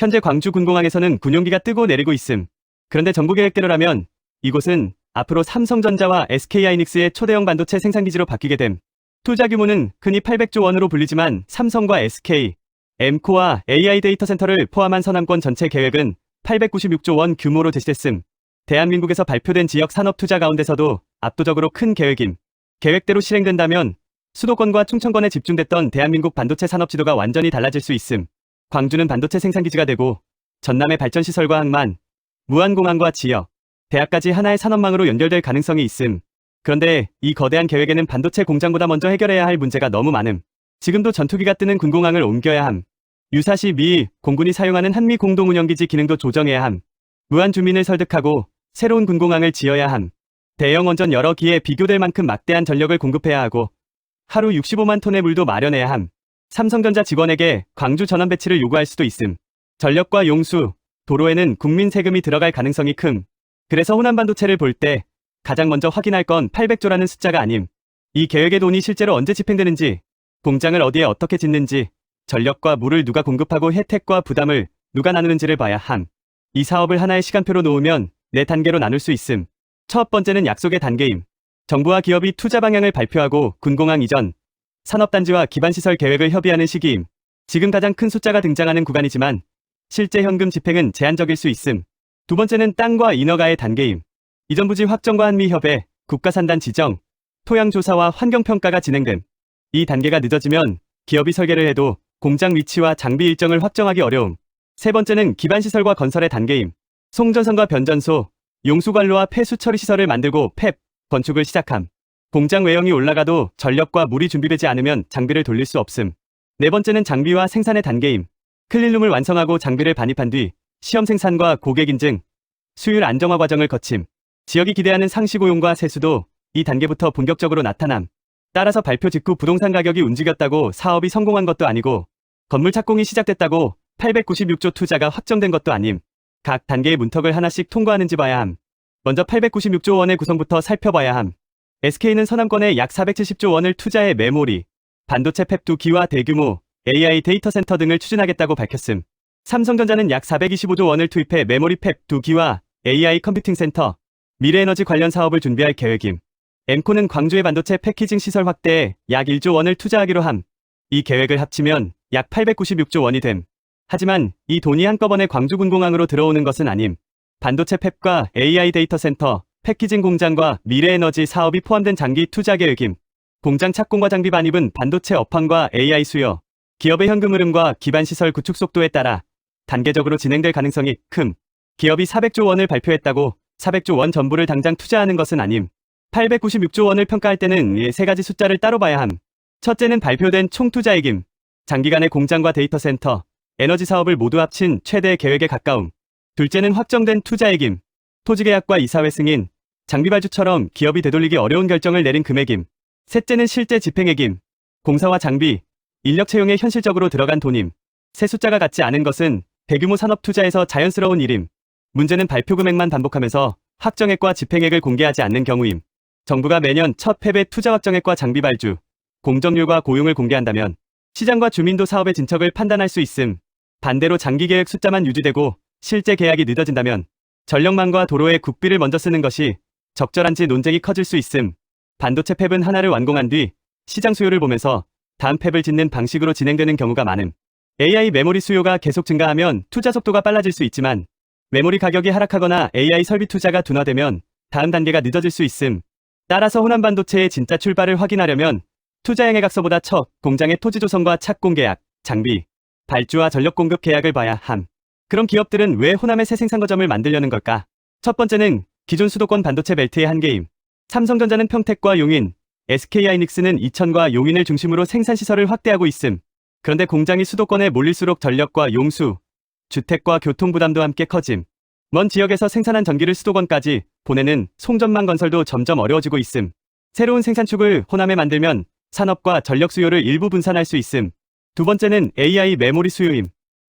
현재 광주 군공항에서는 군용기가 뜨고 내리고 있음. 그런데 정부 계획대로라면 이곳은 앞으로 삼성전자와 SK하이닉스의 초대형 반도체 생산기지로 바뀌게 됨. 투자 규모는 흔히 800조 원으로 불리지만 삼성과 SK, M코와 AI 데이터 센터를 포함한 서남권 전체 계획은 896조 원 규모로 제시됐음. 대한민국에서 발표된 지역 산업 투자 가운데서도 압도적으로 큰 계획임. 계획대로 실행된다면 수도권과 충청권에 집중됐던 대한민국 반도체 산업 지도가 완전히 달라질 수 있음. 광주는 반도체 생산기지가 되고 전남의 발전시설과 항만, 무안공항과 지역, 대학까지 하나의 산업망으로 연결될 가능성이 있음. 그런데 이 거대한 계획에는 반도체 공장보다 먼저 해결해야 할 문제가 너무 많음. 지금도 전투기가 뜨는 군공항을 옮겨야 함. 유사시 미 공군이 사용하는 한미 공동운영기지 기능도 조정해야 함. 무안 주민을 설득하고 새로운 군공항을 지어야 함. 대형 원전 여러 기에 비교될 만큼 막대한 전력을 공급해야 하고 하루 65만 톤의 물도 마련해야 함. 삼성전자 직원에게 광주 전원 배치를 요구할 수도 있음. 전력과 용수, 도로에는 국민 세금이 들어갈 가능성이 큼. 그래서 호남 반도체를 볼 때 가장 먼저 확인할 건 800조라는 숫자가 아님. 이 계획의 돈이 실제로 언제 집행되는지, 공장을 어디에 어떻게 짓는지, 전력과 물을 누가 공급하고 혜택과 부담을 누가 나누는지를 봐야 함. 이 사업을 하나의 시간표로 놓으면 4단계로 나눌 수 있음. 첫 번째는 약속의 단계임. 정부와 기업이 투자 방향을 발표하고 군공항 이전, 산업단지와 기반시설 계획을 협의하는 시기임. 지금 가장 큰 숫자가 등장하는 구간이지만 실제 현금 집행은 제한적일 수 있음. 두 번째는 땅과 인허가의 단계임. 이전 부지 확정과 한미협의 국가산단 지정, 토양조사와 환경평가가 진행됨. 이 단계가 늦어지면 기업이 설계를 해도 공장 위치와 장비 일정을 확정하기 어려움. 세 번째는 기반시설과 건설의 단계임. 송전선과 변전소, 용수관로와 폐수 처리 시설을 만들고 팹, 건축을 시작함. 공장 외형이 올라가도 전력과 물이 준비되지 않으면 장비를 돌릴 수 없음. 네 번째는 장비와 생산의 단계임. 클린룸을 완성하고 장비를 반입한 뒤 시험 생산과 고객 인증, 수율 안정화 과정을 거침. 지역이 기대하는 상시 고용과 세수도 이 단계부터 본격적으로 나타남. 따라서 발표 직후 부동산 가격이 움직였다고 사업이 성공한 것도 아니고 건물 착공이 시작됐다고 896조 투자가 확정된 것도 아님. 각 단계의 문턱을 하나씩 통과하는지 봐야 함. 먼저 896조 원의 구성부터 살펴봐야 함. SK는 서남권에 약 470조 원을 투자해 메모리, 반도체 팹 2기와 대규모 AI 데이터 센터 등을 추진하겠다고 밝혔음. 삼성전자는 약 425조 원을 투입해 메모리 팹 2기와 AI 컴퓨팅 센터, 미래에너지 관련 사업을 준비할 계획임. M코는 광주의 반도체 패키징 시설 확대에 약 1조 원을 투자하기로 함. 이 계획을 합치면 약 896조 원이 됨. 하지만 이 돈이 한꺼번에 광주 군공항으로 들어오는 것은 아님. 반도체 팹과 AI 데이터 센터, 패키징 공장과 미래에너지 사업이 포함된 장기 투자 계획임. 공장 착공과 장비 반입은 반도체 업황과 AI 수요, 기업의 현금 흐름과 기반시설 구축 속도에 따라 단계적으로 진행될 가능성이 큼. 기업이 400조 원을 발표했다고 400조 원 전부를 당장 투자하는 것은 아님. 896조 원을 평가할 때는 이 세 가지 숫자를 따로 봐야 함. 첫째는 발표된 총 투자액임. 장기간의 공장과 데이터 센터, 에너지 사업을 모두 합친 최대 계획에 가까움. 둘째는 확정된 투자액임. 토지 계약과 이사회 승인, 장비 발주처럼 기업이 되돌리기 어려운 결정을 내린 금액임. 셋째는 실제 집행액임. 공사와 장비, 인력 채용에 현실적으로 들어간 돈임. 세 숫자가 같지 않은 것은 대규모 산업 투자에서 자연스러운 일임. 문제는 발표 금액만 반복하면서 확정액과 집행액을 공개하지 않는 경우임. 정부가 매년 첫 팹의 투자 확정액과 장비 발주, 공정률과 고용을 공개한다면 시장과 주민도 사업의 진척을 판단할 수 있음. 반대로 장기계획 숫자만 유지되고 실제 계약이 늦어진다면 전력망과 도로에 국비를 먼저 쓰는 것이 적절한지 논쟁이 커질 수 있음. 반도체 팹은 하나를 완공한 뒤 시장 수요를 보면서 다음 팹을 짓는 방식으로 진행되는 경우가 많음. AI 메모리 수요가 계속 증가하면 투자 속도가 빨라질 수 있지만 메모리 가격이 하락하거나 AI 설비 투자가 둔화되면 다음 단계가 늦어질 수 있음. 따라서 호남 반도체의 진짜 출발을 확인하려면 투자행액 각서보다 첫 공장의 토지 조성과 착공 계약, 장비, 발주와 전력 공급 계약을 봐야 함. 그럼 기업들은 왜 호남의 새 생산 거점을 만들려는 걸까? 첫 번째는 기존 수도권 반도체 벨트의 한계임. 삼성전자는 평택과 용인, SK하이닉스는 이천과 용인을 중심으로 생산시설을 확대하고 있음. 그런데 공장이 수도권에 몰릴수록 전력과 용수, 주택과 교통 부담도 함께 커짐. 먼 지역에서 생산한 전기를 수도권까지 보내는 송전망 건설도 점점 어려워지고 있음. 새로운 생산축을 호남에 만들면 산업과 전력 수요를 일부 분산할 수 있음. 두 번째는 AI 메모리 수요임.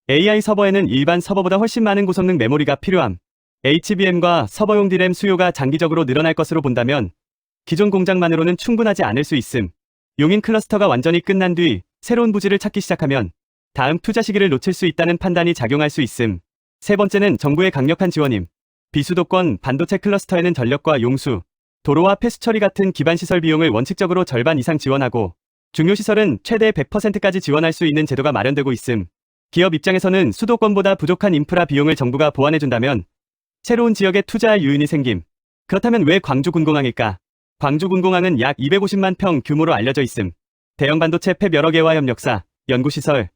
AI 서버에는 일반 서버보다 훨씬 많은 고성능 메모리가 필요함. HBM과 서버용 D램 수요가 장기적으로 늘어날 것으로 본다면 기존 공장만으로는 충분하지 않을 수 있음. 용인 클러스터가 완전히 끝난 뒤 새로운 부지를 찾기 시작하면 다음 투자 시기를 놓칠 수 있다는 판단이 작용할 수 있음. 세 번째는 정부의 강력한 지원임. 비수도권 반도체 클러스터에는 전력과 용수, 도로와 폐수 처리 같은 기반시설 비용을 원칙적으로 절반 이상 지원하고 중요시설은 최대 100%까지 지원할 수 있는 제도가 마련되고 있음. 기업 입장에서는 수도권보다 부족한 인프라 비용을 정부가 보완해준다면 새로운 지역에 투자할 유인이 생김. 그렇다면 왜 광주군공항일까? 광주군공항은 약 250만 평 규모로 알려져 있음. 대형 반도체 팹 여러 개와 협력사, 연구시설,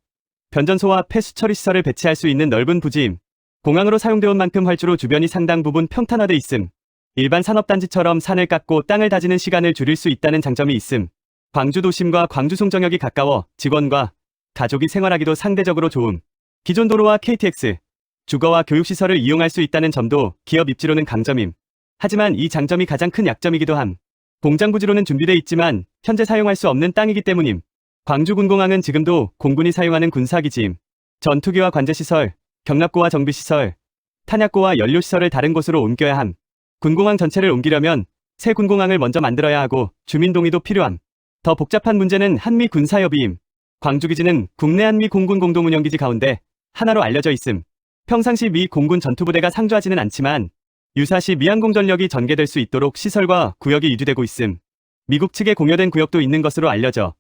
변전소와 폐수 처리 시설을 배치할 수 있는 넓은 부지임. 공항으로 사용되온 만큼 활주로 주변이 상당 부분 평탄화돼 있음. 일반 산업단지처럼 산을 깎고 땅을 다지는 시간을 줄일 수 있다는 장점이 있음. 광주 도심과 광주 송정역이 가까워 직원과 가족이 생활하기도 상대적으로 좋음. 기존 도로와 KTX, 주거와 교육시설을 이용할 수 있다는 점도 기업 입지로는 강점임. 하지만 이 장점이 가장 큰 약점이기도 함. 공장 부지로는 준비돼 있지만 현재 사용할 수 없는 땅이기 때문임. 광주군공항은 지금도 공군이 사용하는 군사기지임. 전투기와 관제시설, 경납고와 정비시설, 탄약고와 연료시설을 다른 곳으로 옮겨야 함. 군공항 전체를 옮기려면 새 군공항을 먼저 만들어야 하고 주민 동의도 필요함. 더 복잡한 문제는 한미 군사협의임. 광주기지는 국내 한미 공군 공동운영기지 가운데 하나로 알려져 있음. 평상시 미 공군 전투부대가 상주하지는 않지만 유사시 미항공전력이 전개될 수 있도록 시설과 구역이 유지되고 있음. 미국 측에 공여된 구역도 있는 것으로 알려져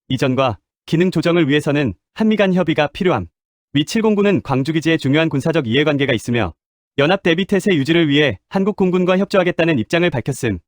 이전과 기능 조정을 위해서는 한미 간 협의가 필요함. 미 7공군은 광주기지에 중요한 군사적 이해관계가 있으며 연합 대비 태세 유지를 위해 한국 공군과 협조하겠다는 입장을 밝혔음.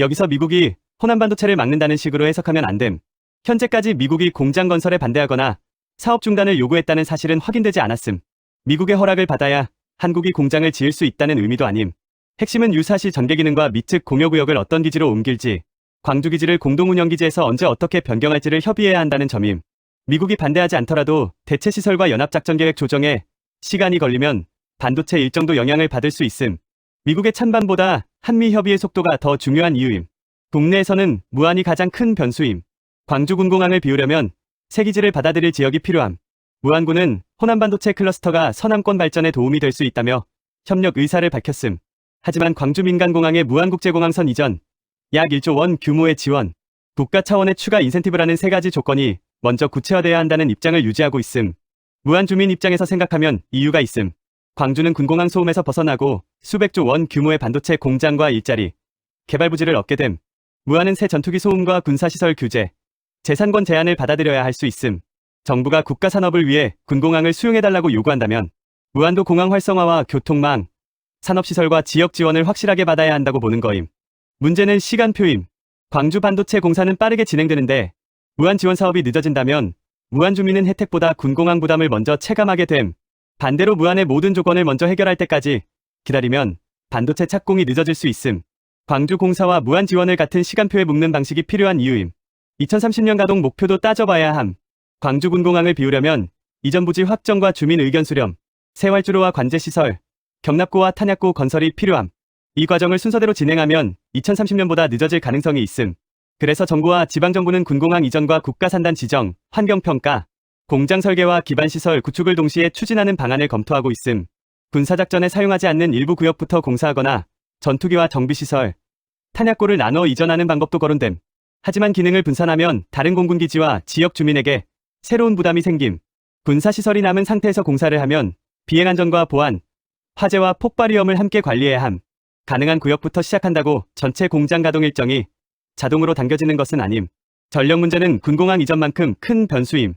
여기서 미국이 호남 반도체를 막는다는 식으로 해석하면 안 됨. 현재까지 미국이 공장 건설에 반대하거나 사업 중단을 요구했다는 사실은 확인되지 않았음. 미국의 허락을 받아야 한국이 공장을 지을 수 있다는 의미도 아님. 핵심은 유사시 전개기능과 미측 공여구역을 어떤 기지로 옮길지, 광주기지를 공동운영기지에서 언제 어떻게 변경할지를 협의해야 한다는 점임. 미국이 반대하지 않더라도 대체시설과 연합작전계획 조정에 시간이 걸리면 반도체 일정도 영향을 받을 수 있음. 미국의 찬반보다 한미 협의의 속도가 더 중요한 이유임. 국내에서는 무안이 가장 큰 변수임. 광주군공항을 비우려면 새 기지를 받아들일 지역이 필요함. 무안군은 호남 반도체 클러스터가 서남권 발전에 도움이 될 수 있다며 협력 의사를 밝혔음. 하지만 광주 민간공항의 무안국제공항선 이전, 약 1조 원 규모의 지원, 국가 차원의 추가 인센티브라는 세 가지 조건이 먼저 구체화돼야 한다는 입장을 유지하고 있음. 무안 주민 입장에서 생각하면 이유가 있음. 광주는 군공항 소음에서 벗어나고 수백조 원 규모의 반도체 공장과 일자리, 개발 부지를 얻게 됨. 무안은 새 전투기 소음과 군사시설 규제, 재산권 제한을 받아들여야 할 수 있음. 정부가 국가 산업을 위해 군공항을 수용해달라고 요구한다면 무안도 공항 활성화와 교통망, 산업시설과 지역 지원을 확실하게 받아야 한다고 보는 거임. 문제는 시간표임. 광주 반도체 공사는 빠르게 진행되는데 무안 지원 사업이 늦어진다면 무안 주민은 혜택보다 군공항 부담을 먼저 체감하게 됨. 반대로 무안의 모든 조건을 먼저 해결할 때까지 기다리면 반도체 착공이 늦어질 수 있음. 광주 공사와 무안 지원을 같은 시간표에 묶는 방식이 필요한 이유임. 2030년 가동 목표도 따져봐야 함. 광주 군공항을 비우려면 이전 부지 확정과 주민 의견 수렴, 새 활주로와 관제시설, 경납고와 탄약고 건설이 필요함. 이 과정을 순서대로 진행하면 2030년보다 늦어질 가능성이 있음. 그래서 정부와 지방정부는 군공항 이전과 국가산단 지정, 환경평가, 공장 설계와 기반시설 구축을 동시에 추진하는 방안을 검토하고 있음. 군사작전에 사용하지 않는 일부 구역부터 공사하거나 전투기와 정비시설, 탄약고를 나눠 이전하는 방법도 거론됨. 하지만 기능을 분산하면 다른 공군기지와 지역 주민에게 새로운 부담이 생김. 군사시설이 남은 상태에서 공사를 하면 비행안전과 보안, 화재와 폭발 위험을 함께 관리해야 함. 가능한 구역부터 시작한다고 전체 공장 가동 일정이 자동으로 당겨지는 것은 아님. 전력 문제는 군공항 이전만큼 큰 변수임.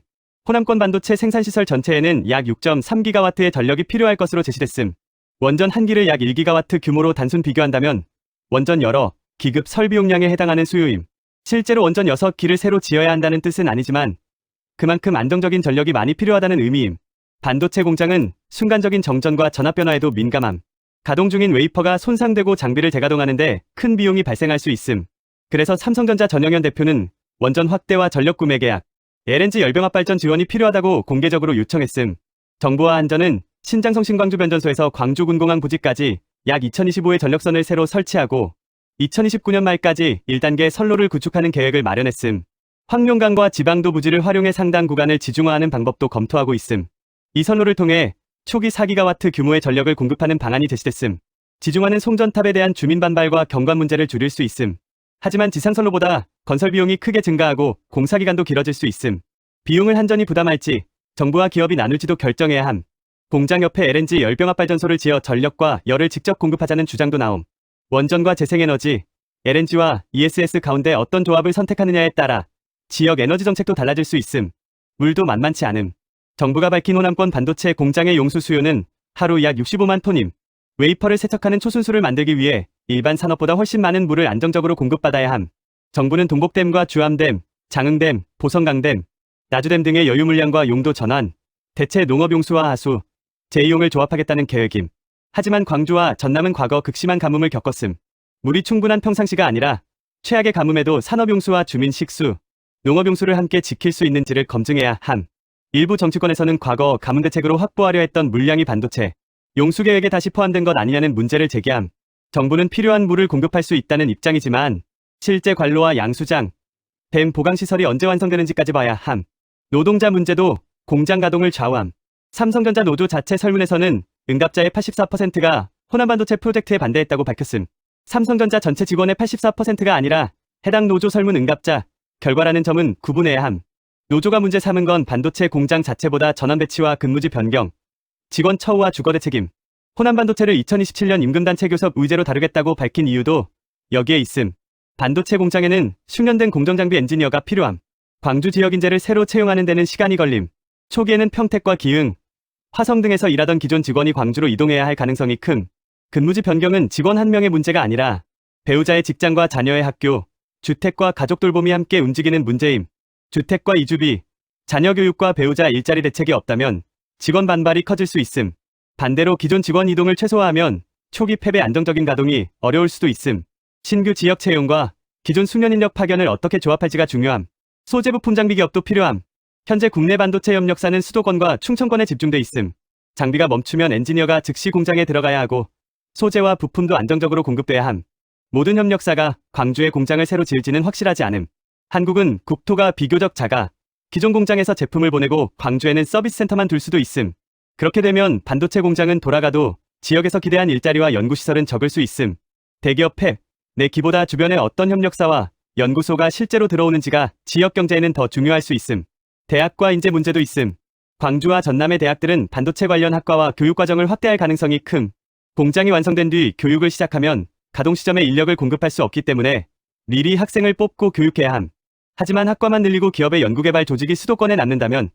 호남권 반도체 생산시설 전체에는 약 6.3기가와트의 전력이 필요할 것으로 제시됐음. 원전 1기를 약 1기가와트 규모로 단순 비교한다면 원전 여러 기급 설비 용량에 해당하는 수요임. 실제로 원전 6기를 새로 지어야 한다는 뜻은 아니지만 그만큼 안정적인 전력이 많이 필요하다는 의미임. 반도체 공장은 순간적인 정전과 전압 변화에도 민감함. 가동 중인 웨이퍼가 손상되고 장비를 재가동하는데 큰 비용이 발생할 수 있음. 그래서 삼성전자 전영현 대표는 원전 확대와 전력 구매 계약, LNG 열병합 발전 지원이 필요하다고 공개적으로 요청했음. 정부와 한전은 신장성 신광주 변전소에서 광주 군공항 부지까지 약 2025의 전력선을 새로 설치하고 2029년 말까지 1단계 선로를 구축하는 계획을 마련했음. 황룡강과 지방도 부지를 활용해 상당 구간을 지중화하는 방법도 검토하고 있음. 이 선로를 통해 초기 4기가와트 규모의 전력을 공급하는 방안이 제시됐음. 지중화는 송전탑에 대한 주민 반발과 경관 문제를 줄일 수 있음. 하지만 지상선로보다 건설 비용이 크게 증가하고 공사 기간도 길어질 수 있음. 비용을 한전이 부담할지 정부와 기업이 나눌지도 결정해야 함. 공장 옆에 LNG 열병합발전소를 지어 전력과 열을 직접 공급하자는 주장도 나옴. 원전과 재생에너지, LNG와 ESS 가운데 어떤 조합을 선택하느냐에 따라 지역 에너지 정책도 달라질 수 있음. 물도 만만치 않음. 정부가 밝힌 호남권 반도체 공장의 용수 수요는 하루 약 65만 톤임. 웨이퍼를 세척하는 초순수를 만들기 위해 일반 산업보다 훨씬 많은 물을 안정적으로 공급받아야 함. 정부는 동복댐과 주암댐, 장흥댐, 보성강댐, 나주댐 등의 여유 물량과 용도 전환, 대체 농업용수와 하수, 제2용을 조합하겠다는 계획임. 하지만 광주와 전남은 과거 극심한 가뭄을 겪었음. 물이 충분한 평상시가 아니라 최악의 가뭄에도 산업용수와 주민 식수, 농업용수를 함께 지킬 수 있는지를 검증해야 함. 일부 정치권에서는 과거 가뭄 대책으로 확보하려 했던 물량이 반도체, 용수 계획에 다시 포함된 것 아니냐는 문제를 제기함. 정부는 필요한 물을 공급할 수 있다는 입장이지만 실제 관로와 양수장, 댐 보강시설이 언제 완성되는지까지 봐야 함. 노동자 문제도 공장 가동을 좌우함. 삼성전자 노조 자체 설문에서는 응답자의 84%가 호남반도체 프로젝트에 반대했다고 밝혔음. 삼성전자 전체 직원의 84%가 아니라 해당 노조 설문 응답자 결과라는 점은 구분해야 함. 노조가 문제 삼은 건 반도체 공장 자체보다 전원 배치와 근무지 변경, 직원 처우와 주거 대책임. 호남반도체를 2027년 임금단체 교섭 의제로 다루겠다고 밝힌 이유도 여기에 있음. 반도체 공장에는 숙련된 공정장비 엔지니어가 필요함. 광주 지역 인재를 새로 채용하는 데는 시간이 걸림. 초기에는 평택과 기흥, 화성 등에서 일하던 기존 직원이 광주로 이동해야 할 가능성이 큼. 근무지 변경은 직원 한 명의 문제가 아니라 배우자의 직장과 자녀의 학교, 주택과 가족 돌봄이 함께 움직이는 문제임. 주택과 이주비, 자녀 교육과 배우자 일자리 대책이 없다면 직원 반발이 커질 수 있음. 반대로 기존 직원 이동을 최소화하면 초기 패배 안정적인 가동이 어려울 수도 있음. 신규 지역 채용과 기존 숙련 인력 파견을 어떻게 조합할지가 중요함. 소재 부품 장비 기업도 필요함. 현재 국내 반도체 협력사는 수도권과 충청권에 집중돼 있음. 장비가 멈추면 엔지니어가 즉시 공장에 들어가야 하고 소재와 부품도 안정적으로 공급돼야 함. 모든 협력사가 광주에 공장을 새로 지을지는 확실하지 않음. 한국은 국토가 비교적 작아 기존 공장에서 제품을 보내고 광주에는 서비스 센터만 둘 수도 있음. 그렇게 되면 반도체 공장은 돌아가도 지역에서 기대한 일자리와 연구시설은 적을 수 있음. 대기업 팩, 내 기보다 주변에 어떤 협력사와 연구소가 실제로 들어오는지가 지역 경제에는 더 중요할 수 있음. 대학과 인재 문제도 있음. 광주와 전남의 대학들은 반도체 관련 학과와 교육과정을 확대할 가능성이 큼. 공장이 완성된 뒤 교육을 시작하면 가동 시점에 인력을 공급할 수 없기 때문에 미리 학생을 뽑고 교육해야 함. 하지만 학과만 늘리고 기업의 연구개발 조직이 수도권에 남는다면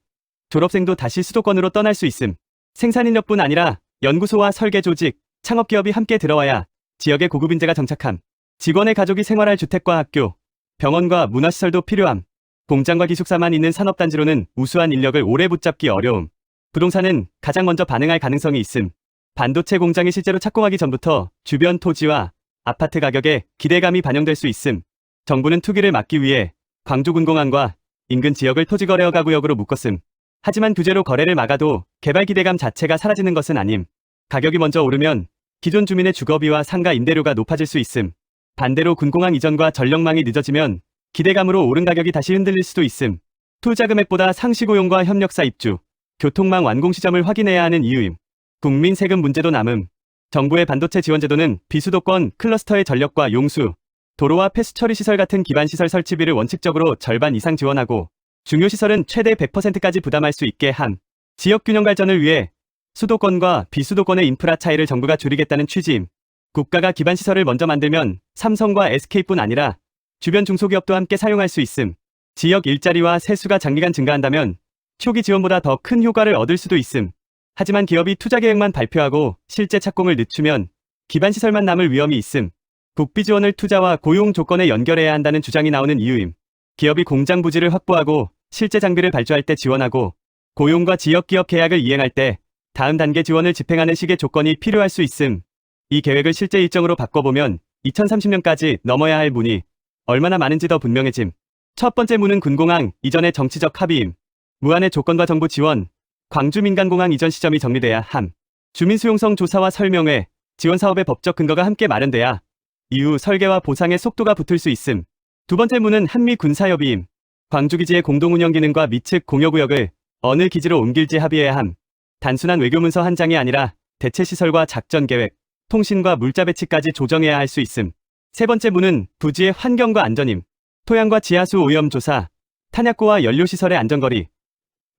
졸업생도 다시 수도권으로 떠날 수 있음. 생산인력뿐 아니라 연구소와 설계 조직, 창업기업이 함께 들어와야 지역의 고급 인재가 정착함. 직원의 가족이 생활할 주택과 학교, 병원과 문화시설도 필요함. 공장과 기숙사만 있는 산업단지로는 우수한 인력을 오래 붙잡기 어려움. 부동산은 가장 먼저 반응할 가능성이 있음. 반도체 공장이 실제로 착공하기 전부터 주변 토지와 아파트 가격에 기대감이 반영될 수 있음. 정부는 투기를 막기 위해 광주군공항과 인근 지역을 토지거래허가 구역으로 묶었음. 하지만 규제로 거래를 막아도 개발 기대감 자체가 사라지는 것은 아님. 가격이 먼저 오르면 기존 주민의 주거비와 상가 임대료가 높아질 수 있음. 반대로 군공항 이전과 전력망이 늦어지면 기대감으로 오른 가격이 다시 흔들릴 수도 있음. 투자 금액보다 상시 고용과 협력사 입주, 교통망 완공 시점을 확인해야 하는 이유임. 국민 세금 문제도 남음. 정부의 반도체 지원 제도는 비수도권 클러스터의 전력과 용수, 도로와 폐수 처리 시설 같은 기반 시설 설치비를 원칙적으로 절반 이상 지원하고 중요 시설은 최대 100%까지 부담할 수 있게 함. 지역 균형 발전을 위해 수도권과 비수도권의 인프라 차이를 정부가 줄이겠다는 취지임. 국가가 기반 시설을 먼저 만들면 삼성과 SK뿐 아니라 주변 중소기업도 함께 사용할 수 있음. 지역 일자리와 세수가 장기간 증가한다면 초기 지원보다 더 큰 효과를 얻을 수도 있음. 하지만 기업이 투자 계획만 발표하고 실제 착공을 늦추면 기반 시설만 남을 위험이 있음. 국비 지원을 투자와 고용 조건에 연결해야 한다는 주장이 나오는 이유임. 기업이 공장 부지를 확보하고 실제 장비를 발주할 때 지원하고 고용과 지역 기업 계약을 이행할 때 다음 단계 지원을 집행하는 식의 조건이 필요할 수 있음. 이 계획을 실제 일정으로 바꿔보면 2030년까지 넘어야 할 문이 얼마나 많은지 더 분명해짐. 첫 번째 문은 군공항 이전의 정치적 합의임. 무한의 조건과 정부 지원, 광주 민간공항 이전 시점이 정리돼야 함. 주민 수용성 조사와 설명회, 지원 사업의 법적 근거가 함께 마련돼야 이후 설계와 보상의 속도가 붙을 수 있음. 두 번째 문은 한미 군사협의임. 광주기지의 공동운영 기능과 미측 공여구역을 어느 기지로 옮길지 합의해야 함. 단순한 외교문서 한 장이 아니라 대체시설과 작전계획, 통신과 물자 배치까지 조정해야 할 수 있음. 세 번째 문은 부지의 환경과 안전임. 토양과 지하수 오염 조사, 탄약고와 연료시설의 안전거리,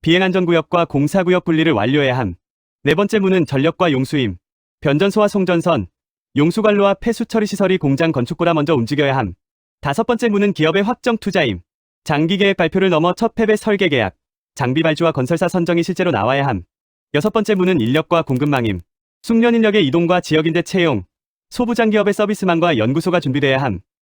비행안전구역과 공사구역 분리를 완료해야 함. 네 번째 문은 전력과 용수임. 변전소와 송전선, 용수관로와 폐수처리시설이 공장 건축보다 먼저 움직여야 함. 다섯 번째 문은 기업의 확정 투자임. 장기계획 발표를 넘어 첫 팹의 설계 계약, 장비 발주와 건설사 선정이 실제로 나와야 함. 여섯 번째 문은 인력과 공급망임. 숙련 인력의 이동과 지역인재 채용, 소부장 기업의 서비스망과 연구소가 준비돼야 함.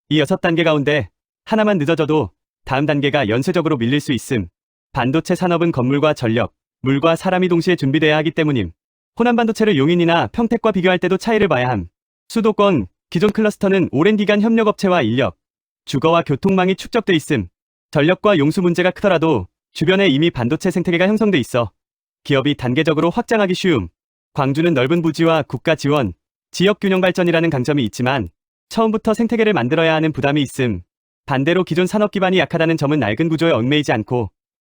이 6단계 가운데 하나만 늦어져도 다음 단계가 연쇄적으로 밀릴 수 있음. 반도체 산업은 건물과 전력, 물과 사람이 동시에 준비돼야 하기 때문임. 호남 반도체를 용인이나 평택과 비교할 때도 차이를 봐야 함. 수도권, 기존 클러스터는 오랜 기간 협력업체와 인력, 주거와 교통망이 축적돼 있음. 전력과 용수 문제가 크더라도 주변에 이미 반도체 생태계가 형성돼 있어 기업이 단계적으로 확장하기 쉬움. 광주는 넓은 부지와 국가 지원, 지역 균형 발전이라는 강점이 있지만 처음부터 생태계를 만들어야 하는 부담이 있음. 반대로 기존 산업 기반이 약하다는 점은 낡은 구조에 얽매이지 않고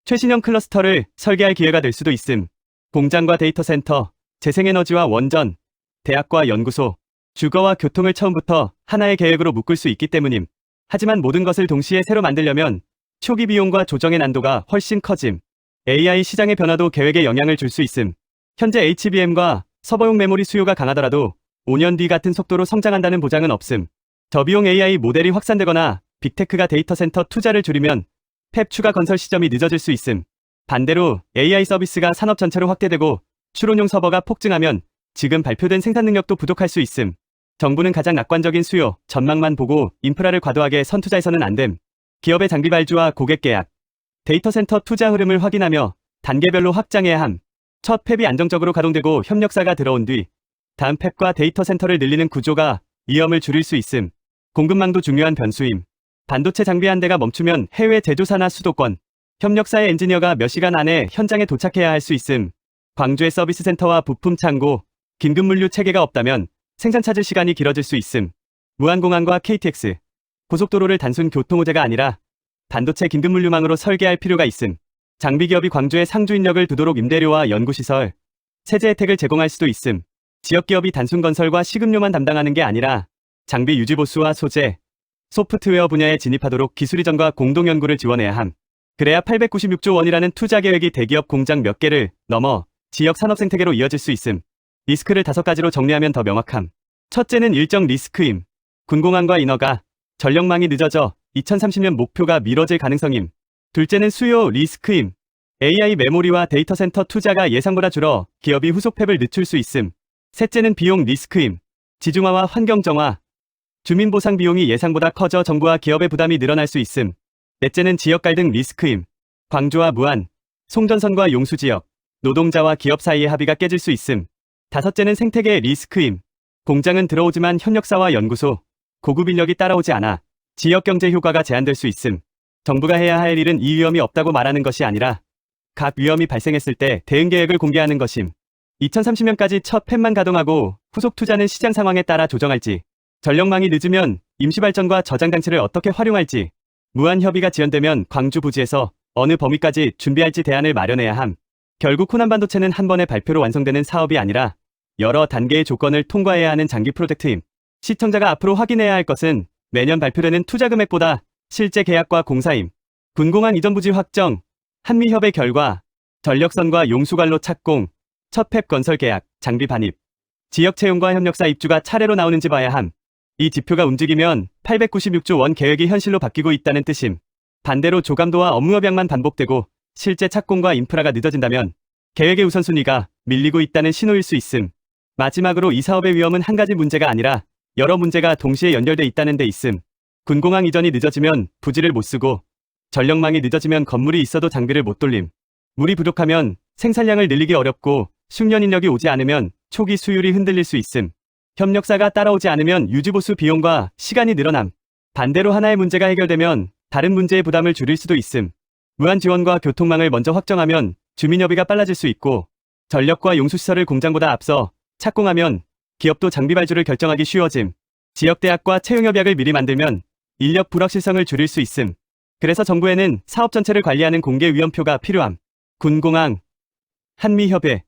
최신형 클러스터를 설계할 기회가 될 수도 있음. 공장과 데이터 센터, 재생에너지와 원전, 대학과 연구소, 주거와 교통을 처음부터 하나의 계획으로 묶을 수 있기 때문임. 하지만 모든 것을 동시에 새로 만들려면 초기 비용과 조정의 난도가 훨씬 커짐. AI 시장의 변화도 계획에 영향을 줄 수 있음. 현재 HBM과 서버용 메모리 수요가 강하더라도 5년 뒤 같은 속도로 성장한다는 보장은 없음. 저비용 AI 모델이 확산되거나 빅테크가 데이터 센터 투자를 줄이면 팹 추가 건설 시점이 늦어질 수 있음. 반대로 AI 서비스가 산업 전체로 확대되고 추론용 서버가 폭증하면 지금 발표된 생산 능력도 부족할 수 있음. 정부는 가장 낙관적인 수요, 전망만 보고 인프라를 과도하게 선투자해서는 안 됨. 기업의 장비 발주와 고객 계약, 데이터 센터 투자 흐름을 확인하며 단계별로 확장해야 함. 첫 팹이 안정적으로 가동되고 협력사가 들어온 뒤 다음 팹과 데이터 센터를 늘리는 구조가 위험을 줄일 수 있음. 공급망도 중요한 변수임. 반도체 장비 한 대가 멈추면 해외 제조사나 수도권, 협력사의 엔지니어가 몇 시간 안에 현장에 도착해야 할 수 있음. 광주의 서비스 센터와 부품 창고, 긴급 물류 체계가 없다면 생산 찾을 시간이 길어질 수 있음. 무한공항과 KTX, 고속도로를 단순 교통호재가 아니라 반도체 긴급 물류망으로 설계할 필요가 있음. 장비 기업이 광주에 상주 인력을 두도록 임대료와 연구시설, 세제 혜택을 제공할 수도 있음. 지역 기업이 단순 건설과 시급료만 담당하는 게 아니라 장비 유지 보수와 소재, 소프트웨어 분야에 진입하도록 기술 이전과 공동 연구를 지원해야 함. 그래야 896조 원이라는 투자 계획이 대기업 공장 몇 개를 넘어 지역 산업 생태계로 이어질 수 있음. 리스크를 5가지로 정리하면 더 명확함. 첫째는 일정 리스크임. 군공항과 인허가, 전력망이 늦어져 2030년 목표가 미뤄질 가능성임. 둘째는 수요 리스크임. AI 메모리와 데이터 센터 투자가 예상보다 줄어 기업이 후속 팹을 늦출 수 있음. 셋째는 비용 리스크임. 지중화와 환경 정화, 주민 보상 비용이 예상보다 커져 정부와 기업의 부담이 늘어날 수 있음. 넷째는 지역 갈등 리스크임. 광주와 무안, 송전선과 용수 지역, 노동자와 기업 사이의 합의가 깨질 수 있음. 다섯째는 생태계 리스크임. 공장은 들어오지만 협력사와 연구소, 고급 인력이 따라오지 않아 지역 경제 효과가 제한될 수 있음. 정부가 해야 할 일은 이 위험이 없다고 말하는 것이 아니라 각 위험이 발생했을 때 대응 계획을 공개하는 것임. 2030년까지 첫 팹만 가동하고 후속 투자는 시장 상황에 따라 조정할지, 전력망이 늦으면 임시발전과 저장장치를 어떻게 활용할지, 무한 협의가 지연되면 광주 부지에서 어느 범위까지 준비할지 대안을 마련해야 함. 결국 호남 반도체는 한 번의 발표로 완성되는 사업이 아니라 여러 단계의 조건을 통과해야 하는 장기 프로젝트임. 시청자가 앞으로 확인해야 할 것은 매년 발표되는 투자 금액보다 실제 계약과 공사임. 군공항 이전 부지 확정, 한미협의 결과, 전력선과 용수관로 착공, 첫 팹 건설 계약, 장비 반입, 지역 채용과 협력사 입주가 차례로 나오는지 봐야 함. 이 지표가 움직이면 896조 원 계획이 현실로 바뀌고 있다는 뜻임. 반대로 조감도와 업무 협약만 반복되고 실제 착공과 인프라가 늦어진다면 계획의 우선순위가 밀리고 있다는 신호일 수 있음. 마지막으로 이 사업의 위험은 한 가지 문제가 아니라 여러 문제가 동시에 연결돼 있다는 데 있음. 군공항 이전이 늦어지면 부지를 못 쓰고, 전력망이 늦어지면 건물이 있어도 장비를 못 돌림. 물이 부족하면 생산량을 늘리기 어렵고, 숙련 인력이 오지 않으면 초기 수율이 흔들릴 수 있음. 협력사가 따라오지 않으면 유지보수 비용과 시간이 늘어남. 반대로 하나의 문제가 해결되면 다른 문제의 부담을 줄일 수도 있음. 무한 지원과 교통망을 먼저 확정하면 주민협의가 빨라질 수 있고, 전력과 용수시설을 공장보다 앞서 착공하면 기업도 장비 발주를 결정하기 쉬워짐. 지역대학과 채용협약을 미리 만들면 인력 불확실성을 줄일 수 있음. 그래서 정부에는 사업 전체를 관리하는 공개 위험표가 필요함. 군공항, 한미협의,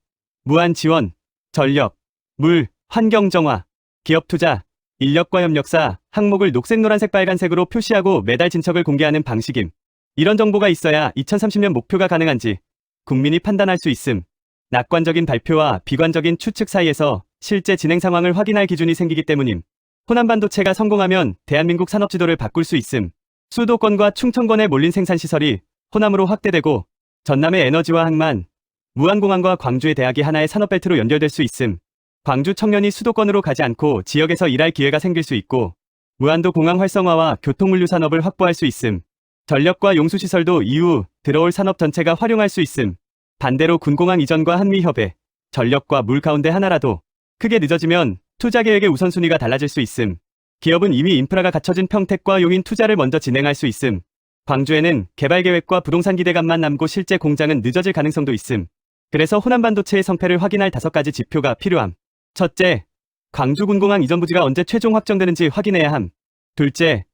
무한 지원, 전력, 물, 환경 정화, 기업 투자, 인력과 협력사, 항목을 녹색, 노란색, 빨간색으로 표시하고 매달 진척을 공개하는 방식임. 이런 정보가 있어야 2030년 목표가 가능한지, 국민이 판단할 수 있음. 낙관적인 발표와 비관적인 추측 사이에서 실제 진행 상황을 확인할 기준이 생기기 때문임. 호남반도체가 성공하면 대한민국 산업 지도를 바꿀 수 있음. 수도권과 충청권에 몰린 생산시설이 호남으로 확대되고 전남의 에너지와 항만, 무안공항과 광주의 대학이 하나의 산업벨트로 연결될 수 있음. 광주 청년이 수도권으로 가지 않고 지역에서 일할 기회가 생길 수 있고 무안도 공항 활성화와 교통물류 산업을 확보할 수 있음. 전력과 용수시설도 이후 들어올 산업 전체가 활용할 수 있음. 반대로 군공항 이전과 한미협의 전력과 물 가운데 하나라도 크게 늦어지면 투자 계획의 우선순위가 달라질 수 있음. 기업은 이미 인프라가 갖춰진 평택과 용인 투자를 먼저 진행할 수 있음. 광주에는 개발 계획과 부동산 기대감만 남고 실제 공장은 늦어질 가능성도 있음. 그래서 호남반도체의 성패를 확인할 5가지 지표가 필요함. 첫째, 광주 군공항 이전 부지가 언제 최종 확정되는지 확인해야 함. 둘째,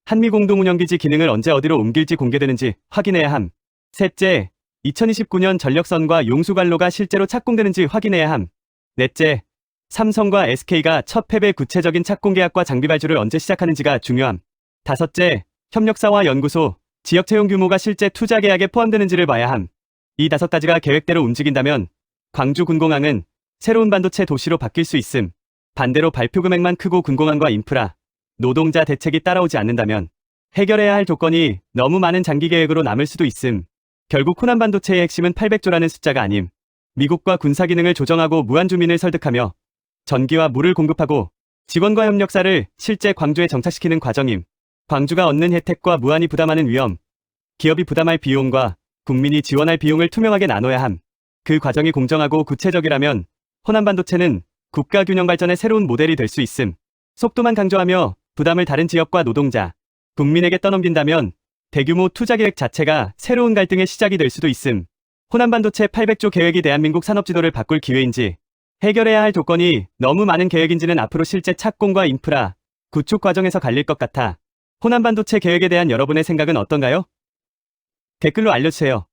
한미공동운영기지 기능을 언제 어디로 옮길지 공개되는지 확인해야 함. 셋째, 2029년 전력선과 용수관로가 실제로 착공되는지 확인해야 함. 넷째, 삼성과 SK가 첫 팹의 구체적인 착공 계약과 장비 발주를 언제 시작하는지가 중요함. 다섯째, 협력사와 연구소, 지역 채용 규모가 실제 투자 계약에 포함되는지를 봐야 함. 이 5가지가 계획대로 움직인다면 광주 군공항은 새로운 반도체 도시로 바뀔 수 있음. 반대로 발표 금액만 크고 군공항과 인프라, 노동자 대책이 따라오지 않는다면 해결해야 할 조건이 너무 많은 장기 계획으로 남을 수도 있음. 결국 호남 반도체의 핵심은 800조라는 숫자가 아님. 미국과 군사 기능을 조정하고 무한 주민을 설득하며 전기와 물을 공급하고 직원과 협력사를 실제 광주에 정착시키는 과정임. 광주가 얻는 혜택과 무한히 부담하는 위험, 기업이 부담할 비용과 국민이 지원할 비용을 투명하게 나눠야 함. 그 과정이 공정하고 구체적이라면 호남 반도체는 국가 균형 발전의 새로운 모델이 될 수 있음. 속도만 강조하며 부담을 다른 지역과 노동자, 국민에게 떠넘긴다면 대규모 투자 계획 자체가 새로운 갈등의 시작이 될 수도 있음. 호남 반도체 800조 계획이 대한민국 산업 지도를 바꿀 기회인지, 해결해야 할 조건이 너무 많은 계획인지는 앞으로 실제 착공과 인프라, 구축 과정에서 갈릴 것 같아. 호남 반도체 계획에 대한 여러분의 생각은 어떤가요? 댓글로 알려주세요.